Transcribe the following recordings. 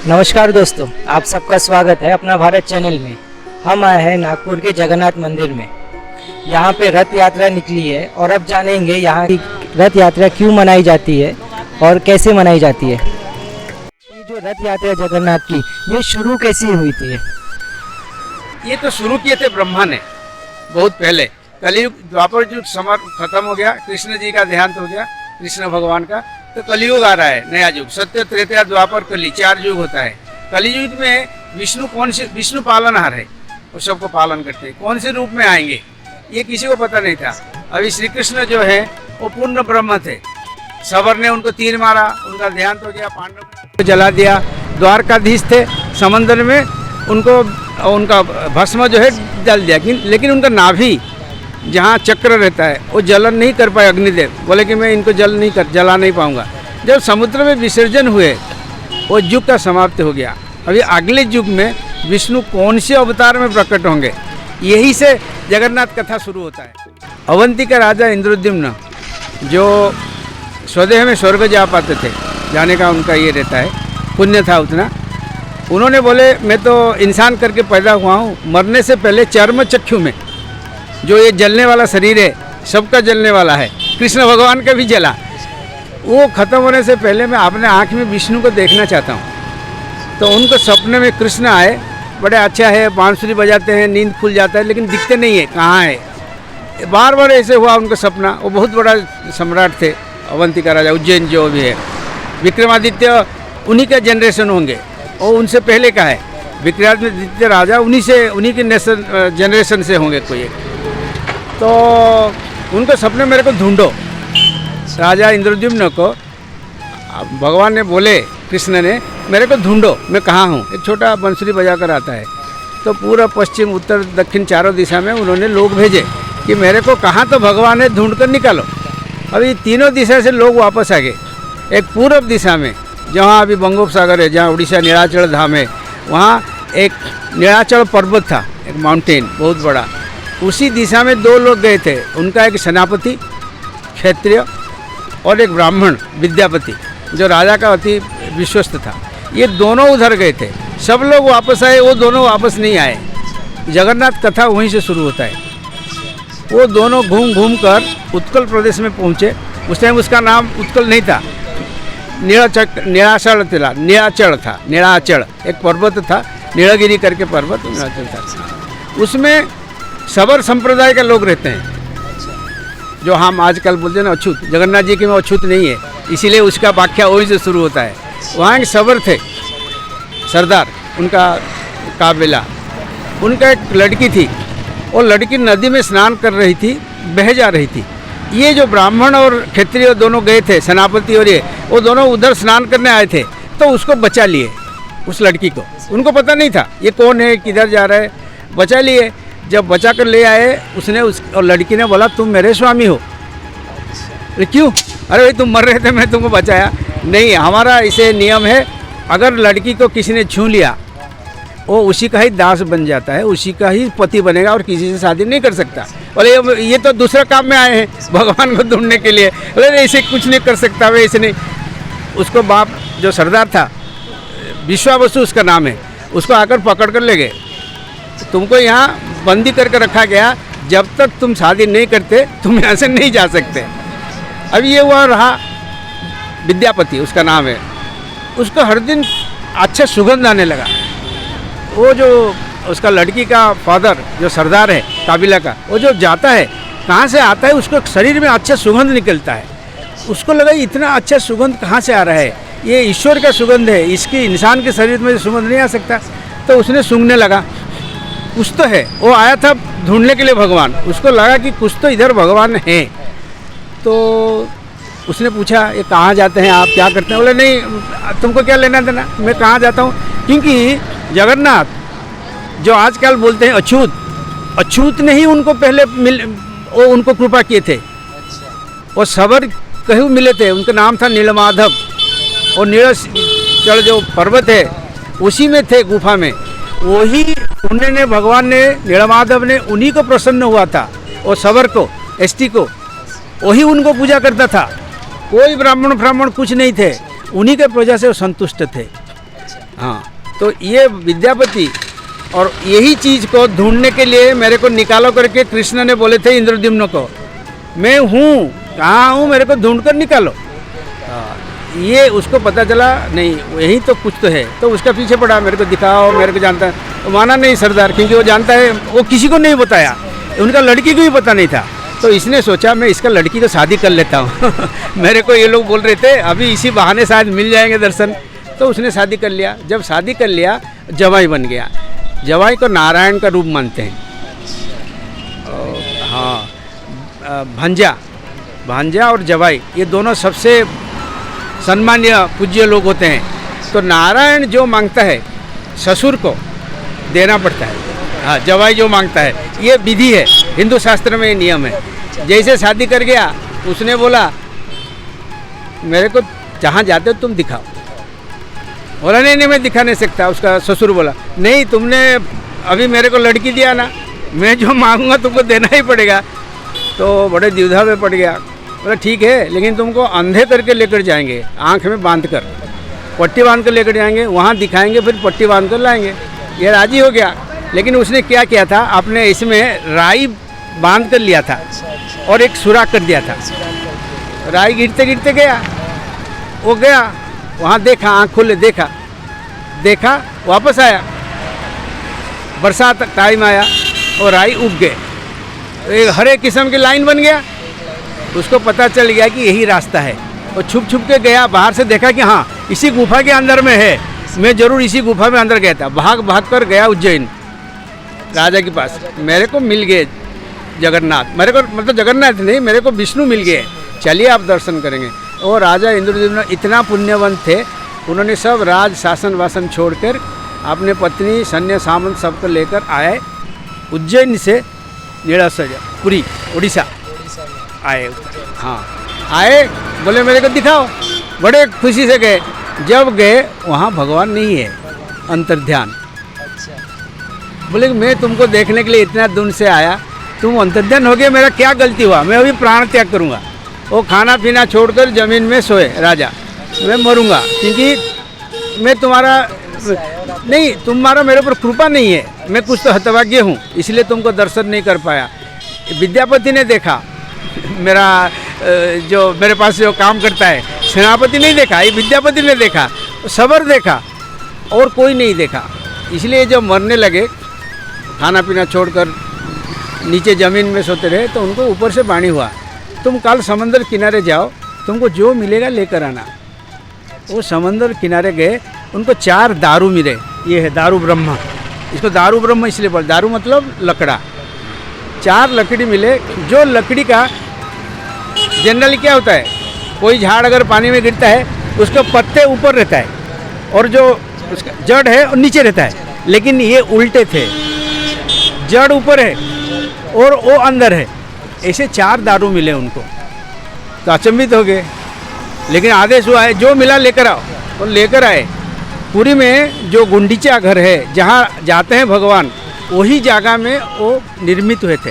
नमस्कार दोस्तों, आप सबका स्वागत है अपना भारत चैनल में। हम आए हैं नागपुर के जगन्नाथ मंदिर में। यहाँ पे रथ यात्रा निकली है और अब जानेंगे यहाँ की रथ यात्रा क्यों मनाई जाती है और कैसे मनाई जाती है। ये जो रथ यात्रा जगन्नाथ की, ये शुरू कैसी हुई थी? ये तो शुरू किए थे ब्रह्मा ने बहुत पहले। कलयुग द्वापर युग समर खत्म हो गया, कृष्ण जी का देहांत हो गया, कृष्ण भगवान का। तो कलयुग आ रहा है, नया युग। सत्य, त्रेता, द्वापर, कली 4 युग होता है। कलयुग में विष्णु पालनहार है, वो सबको पालन करते हैं। कौन से रूप में आएंगे ये किसी को पता नहीं था। अभी श्री कृष्ण जो है वो पूर्ण ब्रह्म थे। सबर ने उनको तीर मारा, उनका देहांत हो गया, पांडव को जला दिया। द्वारकाधीश थे, समंदर में उनका भस्म जो है जल दिया। लेकिन उनका नाभि जहाँ चक्र रहता है वो जलन नहीं कर पाए। अग्निदेव बोले कि मैं इनको जला नहीं पाऊंगा। जब समुद्र में विसर्जन हुए वो युग का समाप्त हो गया। अभी अगले युग में विष्णु कौन से अवतार में प्रकट होंगे, यही से जगन्नाथ कथा शुरू होता है। अवंती का राजा इंद्रद्युम्न जो स्वदेह में स्वर्ग जा पाते थे, जाने का उनका ये रहता है, पुण्य था उतना। उन्होंने बोले मैं तो इंसान करके पैदा हुआ हूँ, मरने से पहले चर्म चक्षु में जो ये जलने वाला शरीर है, सबका जलने वाला है, कृष्ण भगवान का भी जला, वो खत्म होने से पहले मैं अपने आँख में विष्णु को देखना चाहता हूँ। तो उनको सपने में कृष्ण आए, बड़े अच्छा है, बांसुरी बजाते हैं, नींद खुल जाता है, लेकिन दिखते नहीं है कहाँ है। बार बार ऐसे हुआ उनका सपना। वो बहुत बड़ा सम्राट थे, अवंती का राजा, उज्जैन जो भी है। विक्रमादित्य उन्हीं का जनरेशन होंगे, और उनसे पहले का है। विक्रमादित्य राजा उन्हीं के जनरेशन से होंगे कोई एक। तो उनको सपने मेरे को ढूंढो। राजा इंद्रद्युम्न को भगवान ने बोले, कृष्ण ने, मेरे को ढूंढो, मैं कहाँ हूँ। एक छोटा बंसुरी बजा कर आता है। तो पूरा पश्चिम उत्तर दक्षिण चारों दिशा में उन्होंने लोग भेजे कि मेरे को कहाँ तो भगवान है, ढूंढ कर निकालो। अभी तीनों दिशा से लोग वापस आ गए। एक पूर्व दिशा में जहाँ अभी बंगोपसागर है, जहाँ उड़ीसा नीलाचल धाम है, वहाँ एक नीलाचल पर्वत था, एक माउंटेन बहुत बड़ा। उसी दिशा में 2 लोग गए थे। उनका एक सेनापति क्षत्रिय और एक ब्राह्मण विद्यापति जो राजा का अति विश्वस्त था। ये दोनों उधर गए थे। सब लोग वापस आए, वो दोनों वापस नहीं आए। जगन्नाथ कथा वहीं से शुरू होता है। वो दोनों घूम कर उत्कल प्रदेश में पहुँचे। उस टाइम उसका नाम उत्कल नहीं था, नीलाचल था। नीलाचल एक पर्वत था, नीलगिरी करके पर्वत नीलाचल था। उसमें सबर संप्रदाय के लोग रहते हैं, जो हम आजकल बोलते हैं ना अछूत। जगन्नाथ जी के में अछूत नहीं है, इसीलिए उसका व्याख्या वही से शुरू होता है। वहाँ के सबर थे, सरदार, उनका काबिला। उनका एक लड़की थी, वो लड़की नदी में स्नान कर रही थी, बह जा रही थी। ये जो ब्राह्मण और क्षत्रिय दोनों गए थे, सेनापति और ये, वो दोनों उधर स्नान करने आए थे। तो उसको बचा लिए, उस लड़की को। उनको पता नहीं था ये कौन है, किधर जा रहा है, बचा लिए। जब बचा कर ले आए, उसने और लड़की ने बोला तुम मेरे स्वामी हो। अरे क्यों? अरे भाई तुम मर रहे थे, मैं तुमको बचाया। नहीं, हमारा इसे नियम है, अगर लड़की को किसी ने छू लिया वो उसी का ही दास बन जाता है, उसी का ही पति बनेगा और किसी से शादी नहीं कर सकता। बोले ये तो दूसरा काम में आए हैं भगवान को ढूंढने के लिए। बोले ऐसे कुछ नहीं कर सकता, वे ऐसे नहीं। उसको बाप जो सरदार था, विश्वावसु उसका नाम है, उसको आकर पकड़ कर ले गए। तुमको यहाँ बंदी करके रखा गया, जब तक तुम शादी नहीं करते तुम यहाँ से नहीं जा सकते। अब ये हुआ रहा विद्यापति, उसका नाम है। उसको हर दिन अच्छा सुगंध आने लगा। वो जो उसका लड़की का फादर जो सरदार है काबिला का, वो जो जाता है, कहाँ से आता है, उसको शरीर में अच्छा सुगंध निकलता है। उसको लगा इतना अच्छा सुगंध कहाँ से आ रहा है, ये ईश्वर का सुगंध है, इसकी इंसान के शरीर में सुगंध नहीं आ सकता। तो उसने सूंघने लगा, कुछ तो है। वो आया था ढूंढने के लिए भगवान, उसको लगा कि कुछ तो इधर भगवान है। तो उसने पूछा ये कहाँ जाते हैं आप, क्या करते हैं? बोले नहीं तुमको क्या लेना देना, मैं कहाँ जाता हूँ। क्योंकि जगन्नाथ जो आजकल बोलते हैं अछूत, अछूत ने ही उनको पहले वो उनको कृपा किए थे। वो सबर कहीं मिले थे, उनका नाम था नीलमाधव। और नीलाचल जो पर्वत है उसी में थे, गुफा में। वही उन्होंने भगवान ने, नीलमाधव ने, उन्हीं को प्रसन्न हुआ था। और सबर को, एसटी को, वही उनको पूजा करता था। कोई ब्राह्मण कुछ नहीं थे, उन्हीं के प्रजा से वो संतुष्ट थे। हाँ, तो ये विद्यापति और यही चीज़ को ढूंढने के लिए मेरे को निकालो करके कृष्ण ने बोले थे इंद्रद्युम्न को, मैं हूँ, कहाँ हूँ, मेरे को ढूंढ कर निकालो। ये उसको पता चला नहीं यही तो कुछ तो है, तो उसका पीछे पड़ा, मेरे को दिखाओ, मेरे को जानता है। तो माना नहीं सरदार, क्योंकि वो जानता है, वो किसी को नहीं बताया, उनका लड़की को भी पता नहीं था। तो इसने सोचा मैं इसका लड़की को शादी कर लेता हूँ मेरे को ये लोग बोल रहे थे अभी इसी बहाने शायद मिल जाएंगे दर्शन, तो उसने शादी कर लिया। जब शादी कर लिया जवाई बन गया। जवाई को नारायण का रूप मानते हैं। हाँ, भांजा और जवाई ये दोनों सबसे सम्मान्य पूज्य लोग होते हैं। तो नारायण जो मांगता है ससुर को देना पड़ता है। हाँ, जवाई जो मांगता है, ये विधि है, हिंदू शास्त्र में ये नियम है। जैसे शादी कर गया, उसने बोला मेरे को जहाँ जाते हो तुम दिखाओ। बोला नहीं मैं दिखा नहीं सकता। उसका ससुर बोला नहीं, तुमने अभी मेरे को लड़की दिया ना, मैं जो मांगूंगा तुमको देना ही पड़ेगा। तो बड़े द्विधा में पड़ गया। बोला ठीक है, लेकिन तुमको अंधे करके लेकर जाएंगे, आँख में बांध कर, पट्टी बांध कर लेकर जाएंगे, वहाँ दिखाएंगे, फिर पट्टी बांध कर लाएंगे। ये राजी हो गया। लेकिन उसने क्या किया था, आपने इसमें राई बांध कर लिया था और एक सुराख कर दिया था। राई गिरते गिरते गया, वो गया वहाँ, देखा, आँख खोले, देखा, वापस आया। बरसात टाइम आया और राई उग गए, एक हरे किस्म की लाइन बन गया। उसको पता चल गया कि यही रास्ता है। वो छुप के गया, बाहर से देखा कि हाँ इसी गुफा के अंदर में है, मैं जरूर इसी गुफा में अंदर गया था। भाग कर गया उज्जैन राजा के पास। मेरे को मिल गए जगन्नाथ, मेरे को मतलब जगन्नाथ नहीं, मेरे को विष्णु मिल गए, चलिए आप दर्शन करेंगे। और राजा इंद्रद्युम्न इतना पुण्यवंत थे, उन्होंने सब राज शासन वासन छोड़कर अपने पत्नी सैन्य सामंत सबको लेकर आए उज्जैन से नीलासर पुरी उड़ीसा आए। हाँ आए, बोले मेरे को दिखाओ, बड़े खुशी से गए। जब गए वहाँ भगवान नहीं है, अंतर्ध्यान। बोले मैं तुमको देखने के लिए इतना दूर से आया, तुम अंतर्ध्यान हो गए, मेरा क्या गलती हुआ, मैं अभी प्राण त्याग करूँगा। वो खाना पीना छोड़कर ज़मीन में सोए राजा, मैं मरूँगा क्योंकि मैं तुम्हारा नहीं, तुम्हारा मेरे ऊपर कृपा नहीं है, मैं कुछ तो हतभाग्य हूँ, इसलिए तुमको दर्शन नहीं कर पाया। विद्यापति ने देखा, मेरा जो मेरे पास जो काम करता है, सेनापति नहीं देखा, ये विद्यापति ने देखा, सबर देखा, और कोई नहीं देखा। इसलिए जब मरने लगे, खाना पीना छोड़कर नीचे ज़मीन में सोते रहे, तो उनको ऊपर से वाणी हुआ, तुम कल समंदर किनारे जाओ, तुमको जो मिलेगा लेकर आना। वो समंदर किनारे गए, उनको 4 दारू मिले। ये है दारू ब्रह्मा, इसको दारू ब्रह्म इसलिए बोल, दारू मतलब लकड़ा। 4 लकड़ी मिले। जो लकड़ी का जनरली क्या होता है, कोई झाड़ अगर पानी में गिरता है, उसका पत्ते ऊपर रहता है और जो उसका जड़ है वो नीचे रहता है, लेकिन ये उल्टे थे, जड़ ऊपर है और वो अंदर है। ऐसे 4 दारू मिले उनको, तो अचंभित हो गए। लेकिन आदेश हुआ है जो मिला लेकर आओ, और लेकर आए। पुरी में जो गुंडीचा घर है, जहाँ जाते हैं भगवान, वही जगह में वो निर्मित हुए थे।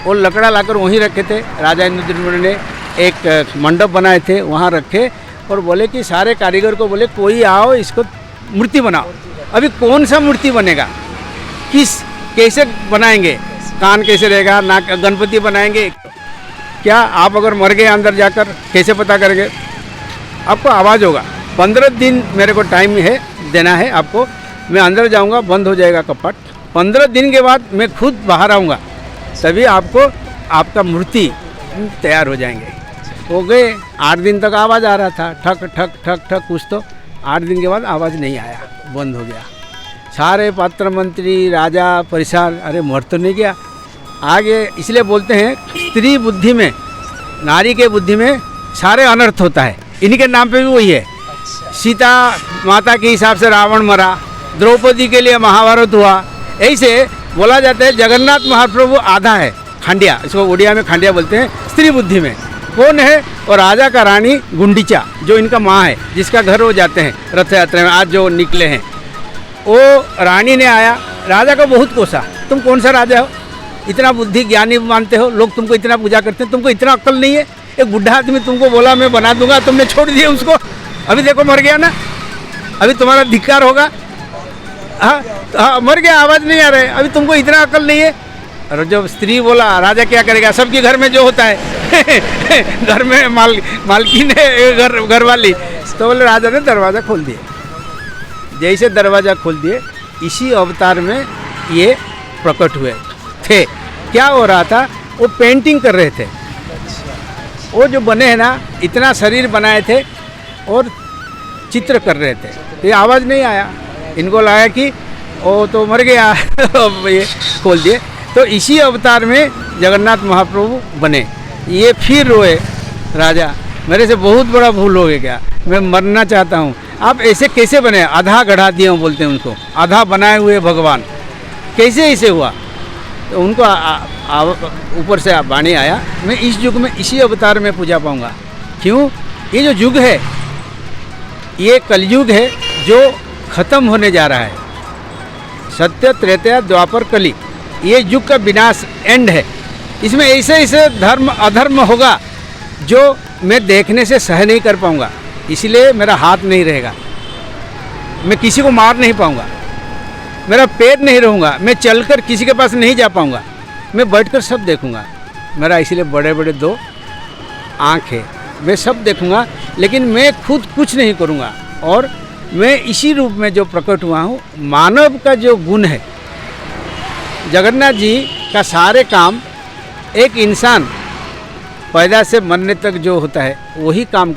वो लकड़ा लाकर वहीं रखे थे। राजा इंद्रद्युम्न ने एक मंडप बनाए थे, वहाँ रखे और बोले कि सारे कारीगर को बोले कोई आओ, इसको मूर्ति बनाओ। अभी कौन सा मूर्ति बनेगा, कैसे बनाएंगे, कान कैसे रहेगा, नाक, गणपति बनाएंगे क्या? आप अगर मर गए अंदर जाकर कैसे पता करेंगे? आपको आवाज़ होगा। 15 दिन मेरे को टाइम है, देना है आपको। मैं अंदर जाऊंगा, बंद हो जाएगा कपट। 15 दिन के बाद मैं खुद बाहर आऊँगा, तभी आपको आपका मूर्ति तैयार हो जाएंगे। हो गए 8 दिन तक आवाज़ आ रहा था, ठक ठक ठक ठक कुछ तो। 8 दिन के बाद आवाज़ नहीं आया, बंद हो गया। सारे पात्र मंत्री राजा परेशान, अरे मर तो नहीं गया। आगे इसलिए बोलते हैं स्त्री बुद्धि में, नारी के बुद्धि में सारे अनर्थ होता है। इन्हीं के नाम पे भी वही है। सीता माता के हिसाब से रावण मरा, द्रौपदी के लिए महाभारत हुआ। ऐसे बोला जाता है जगन्नाथ महाप्रभु आधा है, खांडिया, इसको उड़िया में खांडिया बोलते हैं। स्त्री बुद्धि में कौन है? और राजा का रानी गुंडीचा, जो इनका माँ है, जिसका घर वो जाते हैं रथ यात्रा में, आज जो निकले हैं। वो रानी ने आया, राजा को बहुत कोसा, तुम कौन सा राजा हो, इतना बुद्धि ज्ञानी मानते हो, लोग तुमको इतना पूजा करते हैं, तुमको इतना अक्ल नहीं है। एक बुढ़ा आदमी तुमको बोला मैं बना दूंगा, तुमने छोड़ दिया उसको। अभी देखो मर गया ना, अभी तुम्हारा धिक्कार होगा। हाँ हाँ, मर गया, आवाज़ नहीं आ रहा है, अभी तुमको इतना अकल नहीं है। और जब स्त्री बोला राजा क्या करेगा, सबके घर में जो होता है घर में मालकिन है, घर वाली, तो बोले राजा ने दरवाज़ा खोल दिया। जैसे दरवाज़ा खोल दिए, इसी अवतार में ये प्रकट हुए थे। क्या हो रहा था, वो पेंटिंग कर रहे थे। वो जो बने हैं ना, इतना शरीर बनाए थे और चित्र कर रहे थे, तो ये आवाज़ नहीं आया। इनको लगा कि वो तो मर गया ये खोल दिए। तो इसी अवतार में जगन्नाथ महाप्रभु बने। ये फिर रोए, राजा मेरे से बहुत बड़ा भूल हो गया, मैं मरना चाहता हूँ। आप ऐसे कैसे बने, आधा गढ़ा दिए हूँ बोलते हैं उनको, आधा बनाए हुए भगवान, कैसे ऐसे हुआ। तो उनको ऊपर से वाणी आया, मैं इस युग में इसी अवतार में पूजा पाऊँगा। क्यों, ये जो युग है ये कलयुग है जो ख़त्म होने जा रहा है। सत्य त्रेता द्वापर कली, ये युग का विनाश एंड है। इसमें ऐसे ऐसे धर्म अधर्म होगा जो मैं देखने से सह नहीं कर पाऊँगा, इसलिए मेरा हाथ नहीं रहेगा, मैं किसी को मार नहीं पाऊँगा, मेरा पैर नहीं रहूँगा, मैं चलकर किसी के पास नहीं जा पाऊँगा, मैं बैठकर सब देखूँगा। मेरा इसलिए बड़े बड़े दो आँख है, मैं सब देखूँगा, लेकिन मैं खुद कुछ नहीं करूँगा। और मैं इसी रूप में जो प्रकट हुआ हूँ, मानव का जो गुण है, जगन्नाथ जी का सारे काम एक इंसान पैदा से मरने तक जो होता है वही काम